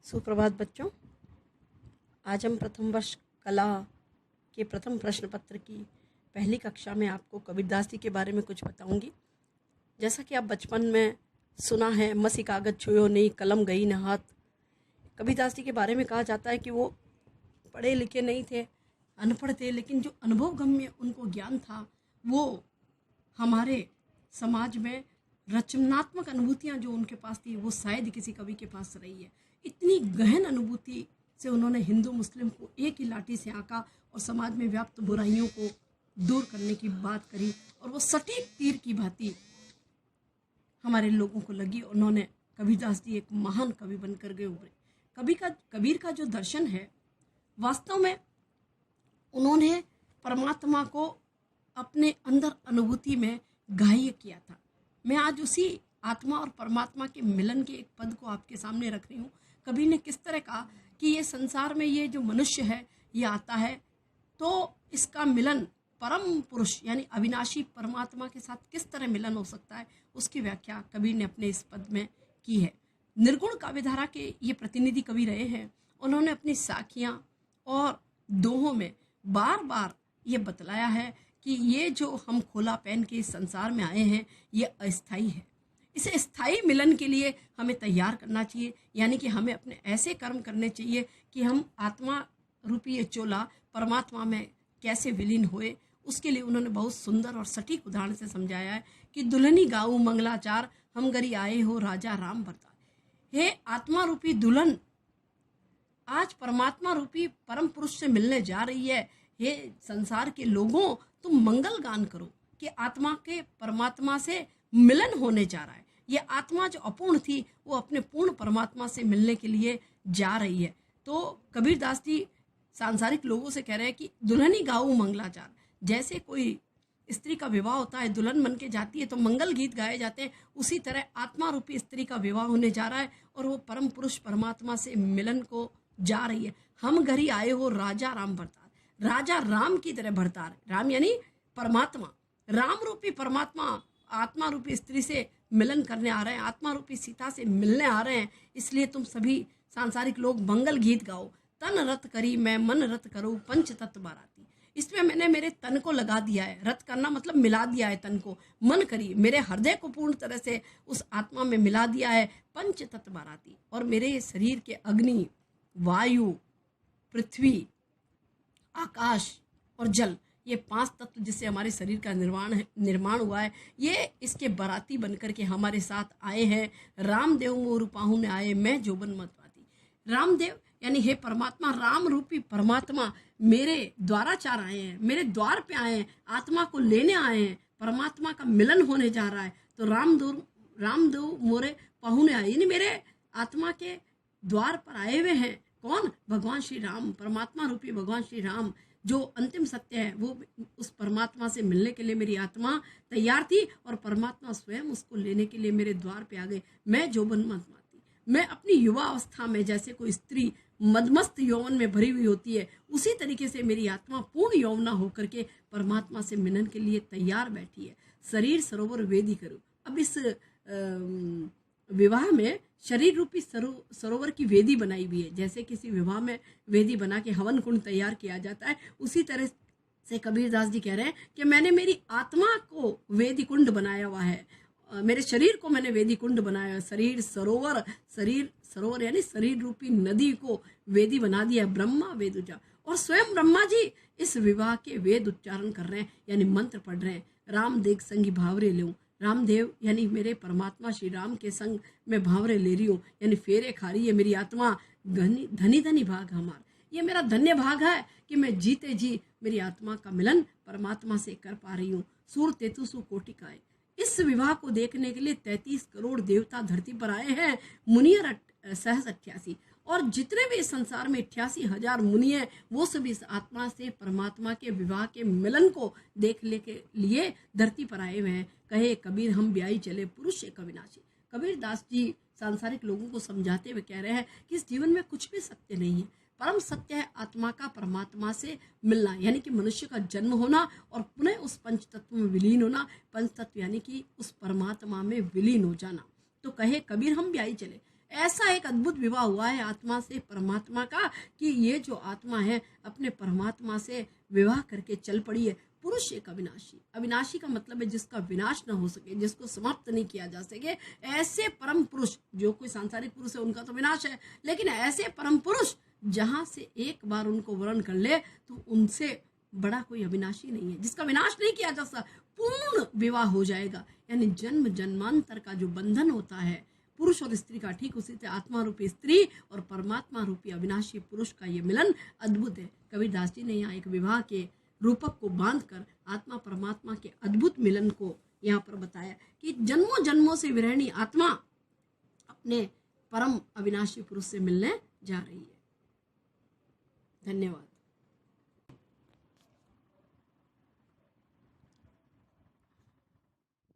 सुप्रभात बच्चों। आज हम प्रथम वर्ष कला के प्रथम प्रश्न पत्र की पहली कक्षा में आपको कबीरदास जी के बारे में कुछ बताऊंगी। जैसा कि आप बचपन में सुना है, मसी कागज छुयो नहीं कलम गई न हाथ। कबीरदास जी के बारे में कहा जाता है कि वो पढ़े लिखे नहीं थे, अनपढ़ थे, लेकिन जो अनुभवगम्य उनको ज्ञान था वो हमारे समाज में रचनात्मक अनुभूतियाँ जो उनके पास थी वो शायद किसी कवि के पास रही है। इतनी गहन अनुभूति से उन्होंने हिंदू मुस्लिम को एक ही लाठी से आंका और समाज में व्याप्त बुराइयों को दूर करने की बात करी, और वो सटीक तीर की भांति हमारे लोगों को लगी। उन्होंने कबीरदास जी एक महान कवि बनकर गए उभरे। कबीर का जो दर्शन है, वास्तव में उन्होंने परमात्मा को अपने अंदर अनुभूति में ग्राह्य किया था। मैं आज उसी आत्मा और परमात्मा के मिलन के एक पद को आपके सामने रख रही हूँ। कबीर ने किस तरह कहा कि ये संसार में ये जो मनुष्य है ये आता है तो इसका मिलन परम पुरुष यानी अविनाशी परमात्मा के साथ किस तरह मिलन हो सकता है, उसकी व्याख्या कबीर ने अपने इस पद में की है। निर्गुण काव्यधारा के ये प्रतिनिधि कवि रहे हैं। उन्होंने अपनी साखियाँ और दोहों में बार बार ये बतलाया है कि ये जो हम खोला पहन के इस संसार में आए हैं ये अस्थाई है। इसे स्थायी मिलन के लिए हमें तैयार करना चाहिए, यानी कि हमें अपने ऐसे कर्म करने चाहिए कि हम आत्मा रूपी ये चोला परमात्मा में कैसे विलीन होए। उसके लिए उन्होंने बहुत सुंदर और सटीक उदाहरण से समझाया है कि दुल्हनी गाऊ मंगलाचार हम गरी आए हो राजा राम भरतार। हे आत्मा रूपी दुल्हन, आज परमात्मा रूपी परम पुरुष से मिलने जा रही है। हे संसार के लोगों, तुम मंगल गान करो कि आत्मा के परमात्मा से मिलन होने जा रहा है। ये आत्मा जो अपूर्ण थी वो अपने पूर्ण परमात्मा से मिलने के लिए जा रही है। तो कबीरदास जी सांसारिक लोगों से कह रहे हैं कि दुल्हनी गाऊ मंगलाचार। जैसे कोई स्त्री का विवाह होता है, दुल्हन बन के जाती है तो मंगल गीत गाए जाते हैं, उसी तरह आत्मा रूपी स्त्री का विवाह होने जा रहा है और वो परम पुरुष परमात्मा से मिलन को जा रही है। हम घरी आए हो राजा राम भरतार, राजा राम की तरह भरतार। राम यानी परमात्मा, राम रूपी परमात्मा आत्मा रूपी स्त्री से मिलन करने आ रहे हैं, आत्मा रूपी सीता से मिलने आ रहे हैं। इसलिए तुम सभी सांसारिक लोग मंगल गीत गाओ। तन रत करी मैं मन रत करूँ पंच तत्व बाराती। इसमें मैंने मेरे तन को लगा दिया है, रत करना मतलब मिला दिया है तन को। मन करी, मेरे हृदय को पूर्ण तरह से उस आत्मा में मिला दिया है पंच तत्व बाराती। और मेरे शरीर के अग्नि, वायु, पृथ्वी, आकाश और जल, ये 5 तत्व जिससे हमारे शरीर का निर्माण हुआ है, ये इसके बाराती बनकर के हमारे साथ आए हैं। रामदेव मोर पाहु ने आए मैं जोबन मत पाती। रामदेव यानी हे परमात्मा, राम रूपी परमात्मा मेरे द्वाराचार आए हैं, मेरे द्वार पे आए हैं, आत्मा को लेने आए हैं। परमात्मा का मिलन होने जा रहा है तो रामदेव मोरे पाहु ने आए, यानी मेरे आत्मा के द्वार पर आए हुए हैं। कौन? भगवान श्री राम, परमात्मा रूपी भगवान श्री राम जो अंतिम सत्य है। वो उस परमात्मा से मिलने के लिए मेरी आत्मा तैयार थी और परमात्मा स्वयं उसको लेने के लिए मेरे द्वार पे आ गए। मैं जोबन मत माती। मैं अपनी युवा अवस्था में जैसे कोई स्त्री मदमस्त यौवन में भरी हुई होती है, उसी तरीके से मेरी आत्मा पूर्ण यौवना होकर के परमात्मा से मिलन के लिए तैयार बैठी है। शरीर सरोवर वेदी करो। अब इस विवाह में शरीर रूपी सरोवर की वेदी बनाई हुई है। जैसे किसी विवाह में वेदी बना के हवन कुंड तैयार किया जाता है, उसी तरह से कबीरदास जी कह रहे हैं कि मैंने मेरी आत्मा को वेदी कुंड बनाया हुआ है, मेरे शरीर को मैंने वेदी कुंड बनाया। शरीर सरोवर यानी शरीर रूपी नदी को वेदी बना दिया। ब्रह्मा वेद उच्चार, और स्वयं ब्रह्मा जी इस विवाह के वेद उच्चारण कर रहे हैं, यानी मंत्र पढ़ रहे हैं। राम देख संगी भावरे ले। रामदेव यानी मेरे परमात्मा श्री राम के संग में भावरे ले रही हूँ, यानी फेरे खा रही है मेरी आत्मा। धनी धनी भाग हमार, ये मेरा धन्य भाग है कि मैं जीते जी मेरी आत्मा का मिलन परमात्मा से कर पा रही हूँ। सूर तेतुसु कोटिकाए। इस विवाह को देखने के लिए 33 करोड़ देवता धरती पर आए हैं। मुनियर सहस 88, और जितने भी इस संसार में 88,000 मुनि हैं वो सभी इस आत्मा से परमात्मा के विवाह के मिलन को देखने के लिए धरती पर आए हुए हैं। कहे कबीर हम ब्याही चले पुरुष एक अविनाशी। कबीरदास जी सांसारिक लोगों को समझाते हुए कह रहे हैं कि इस जीवन में कुछ भी सत्य नहीं है। परम सत्य है आत्मा का परमात्मा से मिलना, यानी कि मनुष्य का जन्म होना और पुनः उस पंच तत्व में विलीन होना। पंच तत्व यानी कि उस परमात्मा में विलीन हो जाना। तो कहे कबीर हम ब्याही चले, ऐसा एक अद्भुत विवाह हुआ है आत्मा से परमात्मा का कि ये जो आत्मा है अपने परमात्मा से विवाह करके चल पड़ी है। पुरुष एक अविनाशी, अविनाशी का मतलब है जिसका विनाश न हो सके, जिसको समाप्त नहीं किया जा सके। ऐसे परम पुरुष, जो कोई सांसारिक पुरुष है उनका तो विनाश है, लेकिन ऐसे परम पुरुष जहां से एक बार उनको वर्ण कर ले तो उनसे बड़ा कोई अविनाशी नहीं है, जिसका विनाश नहीं किया जा सकता। पूर्ण विवाह हो जाएगा, यानी जन्म जन्मांतर का जो बंधन होता है पुरुष और स्त्री का, ठीक उसी से आत्मा रूपी स्त्री और परमात्मा रूपी अविनाशी पुरुष का ये मिलन अद्भुत है। कबीरदास जी ने यहाँ एक विवाह के रूपक को बांधकर आत्मा परमात्मा के अद्भुत मिलन को यहाँ पर बताया कि जन्मों जन्मों से विरहिणी आत्मा अपने परम अविनाशी पुरुष से मिलने जा रही है। धन्यवाद।